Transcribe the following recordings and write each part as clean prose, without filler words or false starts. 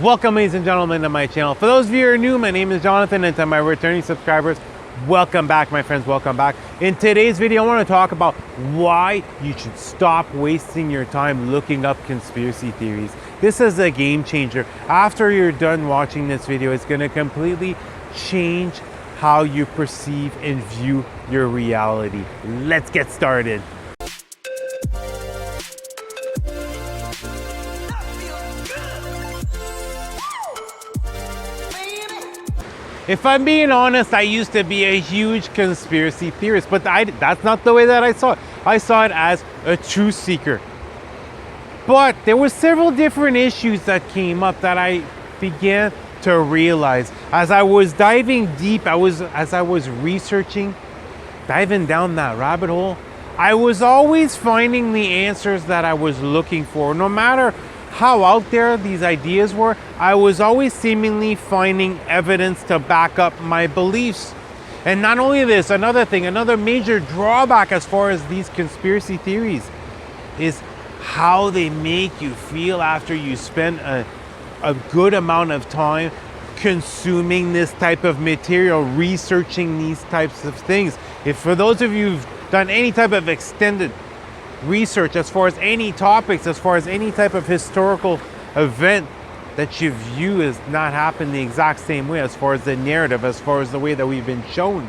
Welcome, ladies and gentlemen, to my channel. For those of you who are new, my name is Jonathan, and to my returning subscribers, welcome back, my friends, welcome back. In today's video, I want to talk about why you should stop wasting your time looking up conspiracy theories. This is a game changer. After you're done watching this video, it's going to completely change how you perceive and view your reality. Let's get started. If I'm being honest, I used to be a huge conspiracy theorist, but that's not the way that I saw it. I saw it as a truth seeker. But there were several different issues that came up that I began to realize as I was diving deep, as I was researching, diving down that rabbit hole. I was always finding the answers that I was looking for. No matter how out there these ideas were, I was always seemingly finding evidence to back up my beliefs. And not only this, another major drawback as far as these conspiracy theories is how they make you feel after you spend a good amount of time consuming this type of material, researching these types of things. If for those of you who've done any type of extended research as far as any topics, as far as any type of historical event that you view as not happening the exact same way, as far as the narrative, as far as the way that we've been shown,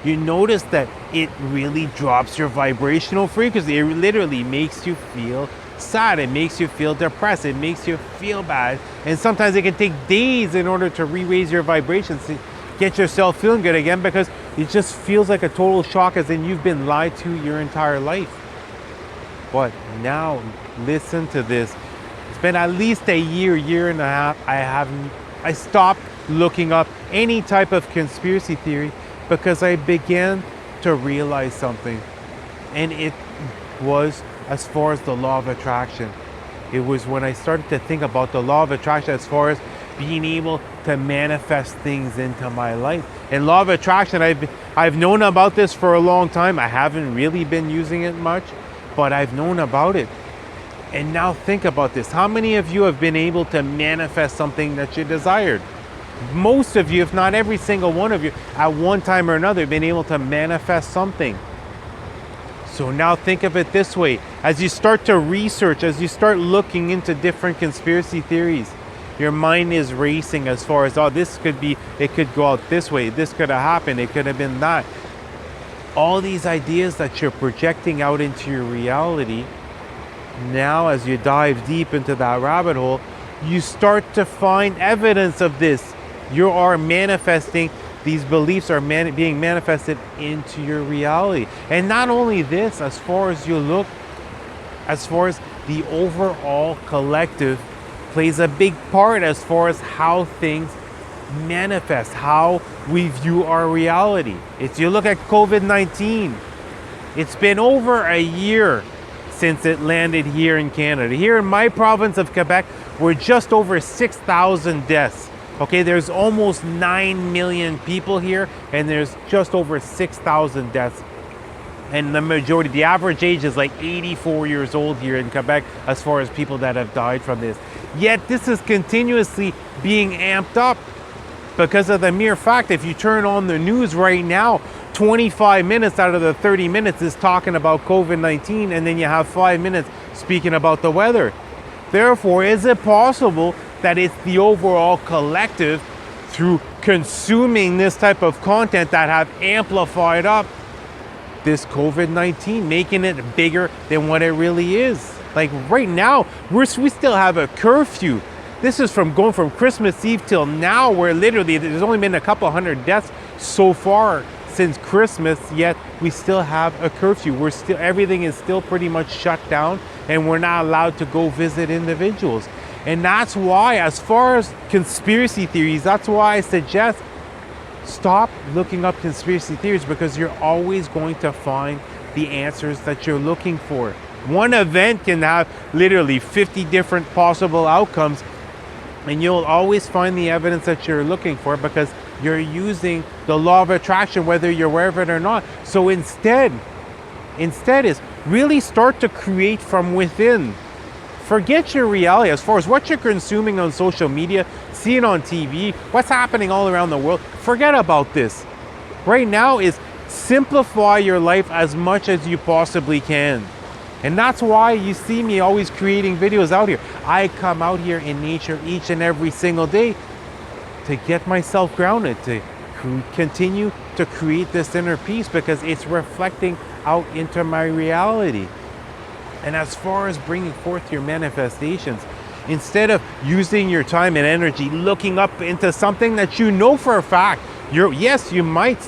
you notice that it really drops your vibrational frequency. It literally makes you feel sad, it makes you feel depressed, it makes you feel bad, and sometimes it can take days in order to re-raise your vibrations to get yourself feeling good again, because it just feels like a total shock, as in you've been lied to your entire life. But now, listen to this. It's been at least a year and a half. I stopped looking up any type of conspiracy theory because I began to realize something. And it was as far as the law of attraction. It was when I started to think about the law of attraction as far as being able to manifest things into my life. And law of attraction, I've known about this for a long time. I haven't really been using it much, but I've known about it. And now think about this. How many of you have been able to manifest something that you desired? Most of you, if not every single one of you, at one time or another, have been able to manifest something. So now think of it this way. As you start to research, as you start looking into different conspiracy theories, your mind is racing as far as, oh, this could be, it could go out this way, this could have happened, it could have been that. All these ideas that you're projecting out into your reality, now as you dive deep into that rabbit hole, you start to find evidence of this. You are manifesting, these beliefs are being manifested into your reality. And not only this, as far as you look, as far as the overall collective plays a big part as far as how things manifest, how we view our reality. If you look at COVID-19, it's been over a year since it landed here in Canada. Here in my province of Quebec, we're just over 6,000 deaths. Okay, there's almost 9 million people here, and there's just over 6,000 deaths. And the majority, the average age is like 84 years old here in Quebec as far as people that have died from this. Yet this is continuously being amped up because of the mere fact, if you turn on the news right now, 25 minutes out of the 30 minutes is talking about COVID-19, and then you have 5 minutes speaking about the weather. Therefore, is it possible that it's the overall collective through consuming this type of content that have amplified up this COVID-19, making it bigger than what it really is? Like right now, we still have a curfew. This is from going from Christmas Eve till now, where literally there's only been a couple hundred deaths so far since Christmas, yet we still have a curfew. Everything is still pretty much shut down, and we're not allowed to go visit individuals. And that's why, as far as conspiracy theories, that's why I suggest stop looking up conspiracy theories, because you're always going to find the answers that you're looking for. One event can have literally 50 different possible outcomes, and you'll always find the evidence that you're looking for because you're using the law of attraction, whether you're aware of it or not. So instead is really start to create from within. Forget your reality as far as what you're consuming on social media, seeing on TV, what's happening all around the world. Forget about this. Right now is simplify your life as much as you possibly can. And that's why you see me always creating videos out here. I come out here in nature each and every single day to get myself grounded, to continue to create this inner peace, because it's reflecting out into my reality. And as far as bringing forth your manifestations, instead of using your time and energy looking up into something that you know for a fact, yes, you might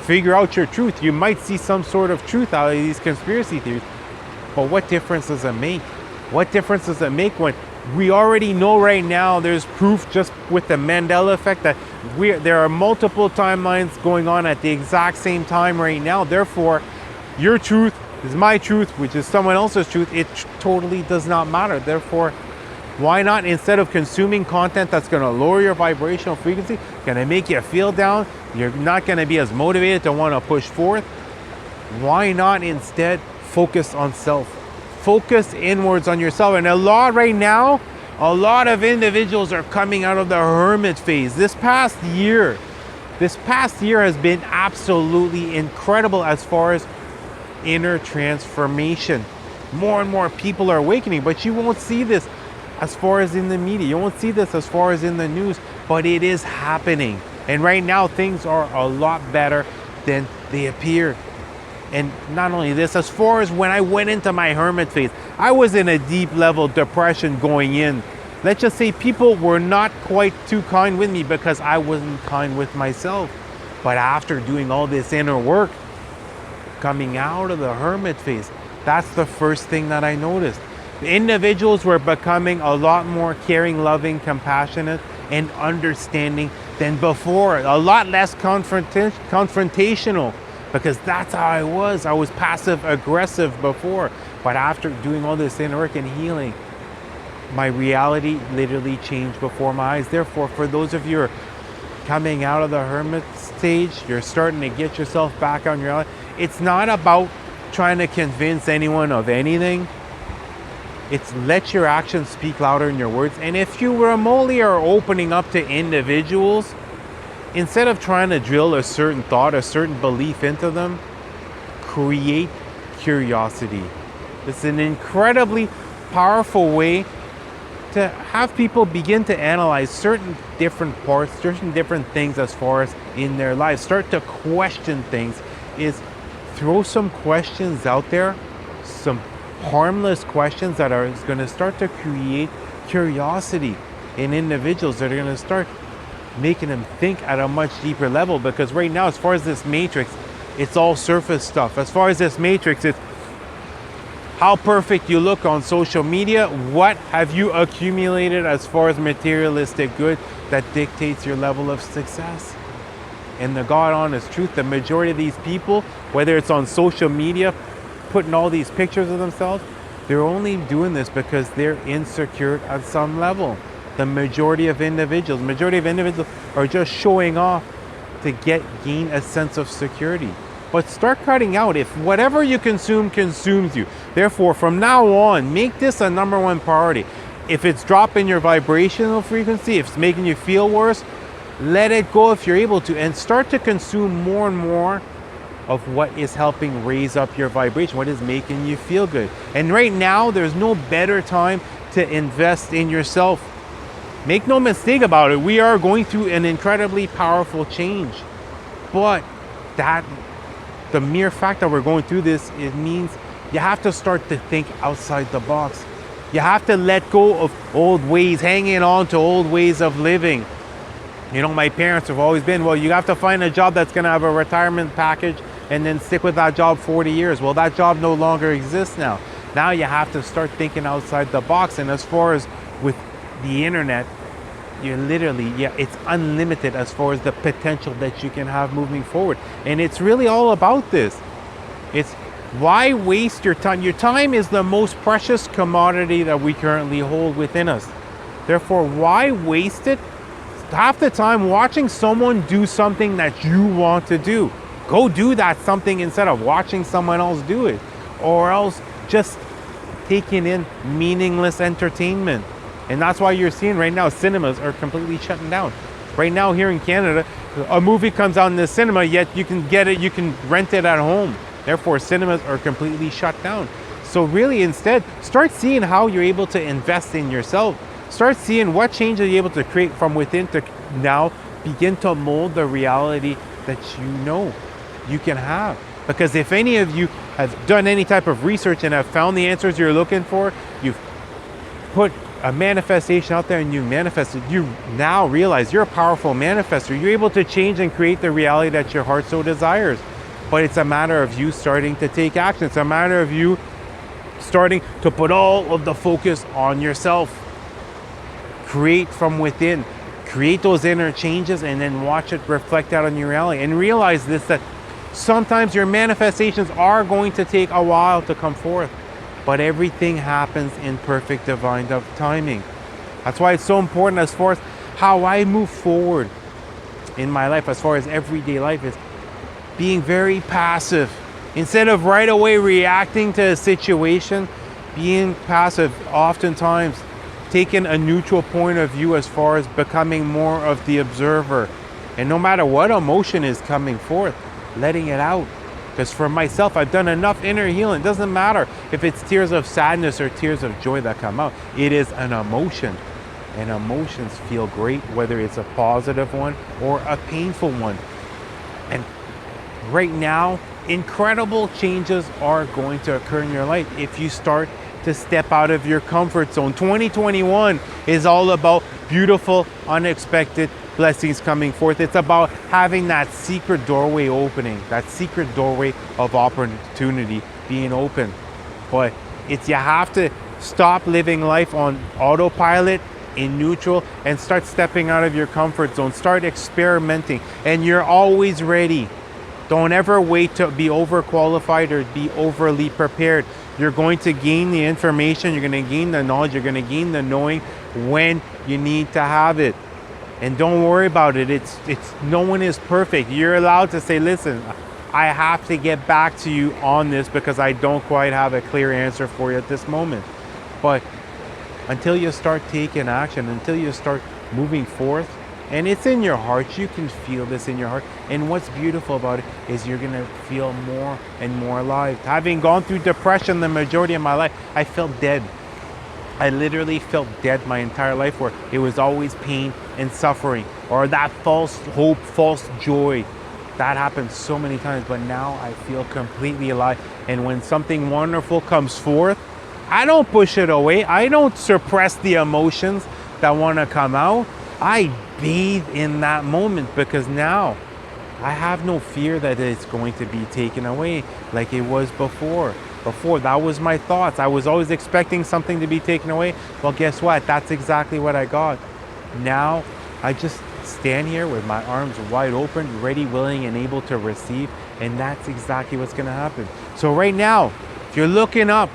figure out your truth. You might see some sort of truth out of these conspiracy theories. But what difference does it make? What difference does it make when we already know right now there's proof just with the Mandela effect that there are multiple timelines going on at the exact same time right now. Therefore, your truth is my truth, which is someone else's truth. It totally does not matter. Therefore, why not, instead of consuming content that's going to lower your vibrational frequency, going to make you feel down, you're not going to be as motivated to want to push forth, why not instead focus on self? Focus inwards on yourself. And a lot of individuals are coming out of the hermit phase. This past year has been absolutely incredible as far as inner transformation. More and more people are awakening, but you won't see this as far as in the media. You won't see this as far as in the news, but it is happening. And right now things are a lot better than they appear. And not only this, as far as when I went into my hermit phase, I was in a deep level depression going in. Let's just say people were not quite too kind with me because I wasn't kind with myself. But after doing all this inner work, coming out of the hermit phase, that's the first thing that I noticed. The individuals were becoming a lot more caring, loving, compassionate, and understanding than before. A lot less confrontational. Because that's how I was. I was passive aggressive before. But after doing all this inner work and healing, my reality literally changed before my eyes. Therefore, for those of you who are coming out of the hermit stage, you're starting to get yourself back on your reality. It's not about trying to convince anyone of anything. It's let your actions speak louder than your words. And if you remotely are opening up to individuals, instead of trying to drill a certain thought, a certain belief into them, create curiosity. It's an incredibly powerful way to have people begin to analyze certain different parts, certain different things as far as in their lives. Start to question things. Is throw some questions out there, some harmless questions that are going to start to create curiosity in individuals that are going to start making them think at a much deeper level. Because right now, as far as this matrix, it's all surface stuff. As far as this matrix, it's how perfect you look on social media. What have you accumulated as far as materialistic good that dictates your level of success? And the God honest truth, the majority of these people, whether it's on social media, putting all these pictures of themselves, they're only doing this because they're insecure at some level. The majority of individuals are just showing off to gain a sense of security. But start cutting out if whatever you consume consumes you. Therefore, from now on, make this a number one priority. If it's dropping your vibrational frequency, if it's making you feel worse, let it go if you're able to, and start to consume more and more of what is helping raise up your vibration, what is making you feel good. And right now, there's no better time to invest in yourself. Make no mistake about it, we are going through an incredibly powerful change. But the mere fact that we're going through this, it means you have to start to think outside the box. You have to let go of old ways, hanging on to old ways of living. You know, my parents have always been, well, you have to find a job that's going to have a retirement package and then stick with that job 40 years. Well, that job no longer exists now. Now you have to start thinking outside the box. And as far as with the internet, you're literally, it's unlimited as far as the potential that you can have moving forward. And it's really all about this. It's why waste your time? Your time is the most precious commodity that we currently hold within us. Therefore, why waste it? Half the time watching someone do something that you want to do. Go do that something instead of watching someone else do it. Or else just taking in meaningless entertainment. And that's why you're seeing right now cinemas are completely shutting down. Right now here in Canada, a movie comes out in the cinema, yet you can get it, you can rent it at home. Therefore, cinemas are completely shut down. So really instead, start seeing how you're able to invest in yourself. Start seeing what change are you able to create from within to now begin to mold the reality that you know you can have. Because if any of you have done any type of research and have found the answers you're looking for, you've put a manifestation out there and you manifested, you now realize you're a powerful manifester. You're able to change and create the reality that your heart so desires. But it's a matter of you starting to take action. It's a matter of you starting to put all of the focus on yourself. Create from within. Create those inner changes and then watch it reflect out on your reality. And realize this, that sometimes your manifestations are going to take a while to come forth. But everything happens in perfect divine timing. That's why it's so important as far as how I move forward in my life, as far as everyday life, is being very passive. Instead of right away reacting to a situation, being passive, oftentimes taking a neutral point of view as far as becoming more of the observer. And no matter what emotion is coming forth, letting it out. Because for myself, I've done enough inner healing. It doesn't matter if it's tears of sadness or tears of joy that come out. It is an emotion. And emotions feel great, whether it's a positive one or a painful one. And right now, incredible changes are going to occur in your life if you start to step out of your comfort zone. 2021 is all about beautiful, unexpected blessings coming forth. It's about having that secret doorway opening, that secret doorway of opportunity being open. But it's, you have to stop living life on autopilot, in neutral, and start stepping out of your comfort zone. Start experimenting, and you're always ready. Don't ever wait to be overqualified or be overly prepared. You're going to gain the information, you're going to gain the knowledge, you're going to gain the knowing when you need to have it. And don't worry about it. It's no one is perfect. You're allowed to say, listen, I have to get back to you on this because I don't quite have a clear answer for you at this moment. But until you start taking action, until you start moving forth, and it's in your heart, you can feel this in your heart. And what's beautiful about it is you're gonna feel more and more alive. Having gone through depression the majority of my life, I felt dead. I literally felt dead my entire life, where it was always pain and suffering, or that false hope, false joy. That happened so many times, but now I feel completely alive. And when something wonderful comes forth, I don't push it away. I don't suppress the emotions that want to come out. I bathe in that moment, because now I have no fear that it's going to be taken away like it was before. Before, that was my thoughts. I was always expecting something to be taken away. Well, guess what? That's exactly what I got. Now, I just stand here with my arms wide open, ready, willing, and able to receive. And that's exactly what's going to happen. So right now, if you're looking up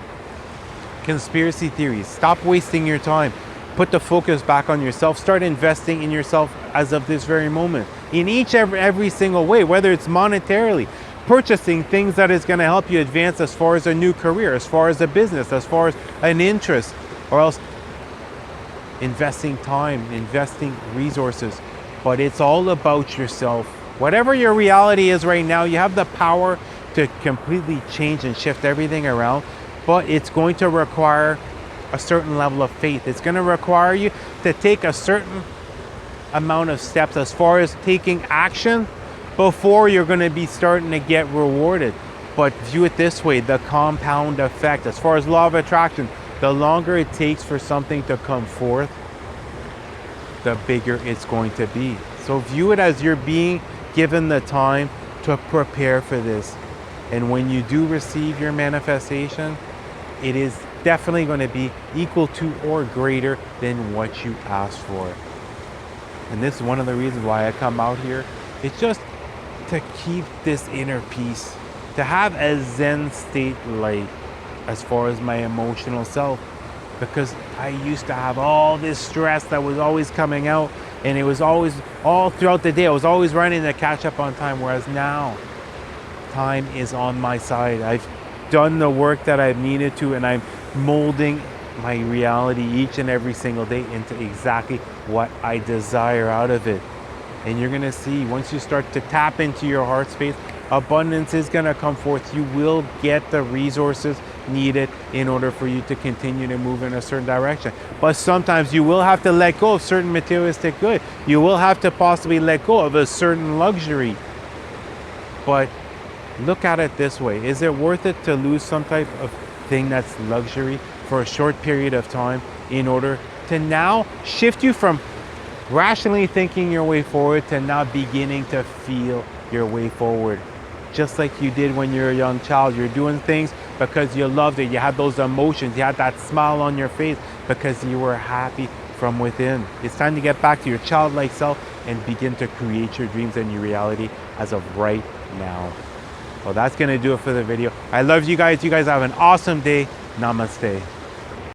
conspiracy theories, stop wasting your time. Put the focus back on yourself. Start investing in yourself as of this very moment. In every single way, whether it's monetarily, purchasing things that is going to help you advance as far as a new career, as far as a business, as far as an interest, or else investing time, investing resources. But it's all about yourself. Whatever your reality is right now, you have the power to completely change and shift everything around, but it's going to require a certain level of faith. It's going to require you to take a certain amount of steps as far as taking action before you're going to be starting to get rewarded. But view it this way, the compound effect. As far as law of attraction, the longer it takes for something to come forth, the bigger it's going to be. So view it as you're being given the time to prepare for this. And when you do receive your manifestation, it is definitely going to be equal to or greater than what you asked for. And this is one of the reasons why I come out here. It's just to keep this inner peace, to have a Zen state light as far as my emotional self, because I used to have all this stress that was always coming out, and it was always all throughout the day. I was always running to catch up on time, whereas now time is on my side. I've done the work that I've needed to, and I'm molding my reality each and every single day into exactly what I desire out of it. And you're gonna see, once you start to tap into your heart space, abundance is gonna come forth. You will get the resources needed in order for you to continue to move in a certain direction. But sometimes you will have to let go of certain materialistic good. You will have to possibly let go of a certain luxury. But look at it this way. Is it worth it to lose some type of thing that's luxury for a short period of time in order to now shift you from rationally thinking your way forward to now beginning to feel your way forward? Just like you did when you were a young child. You're doing things because you loved it. You had those emotions. You had that smile on your face because you were happy from within. It's time to get back to your childlike self and begin to create your dreams and your reality as of right now. Well, that's going to do it for the video. I love you guys. You guys have an awesome day. Namaste.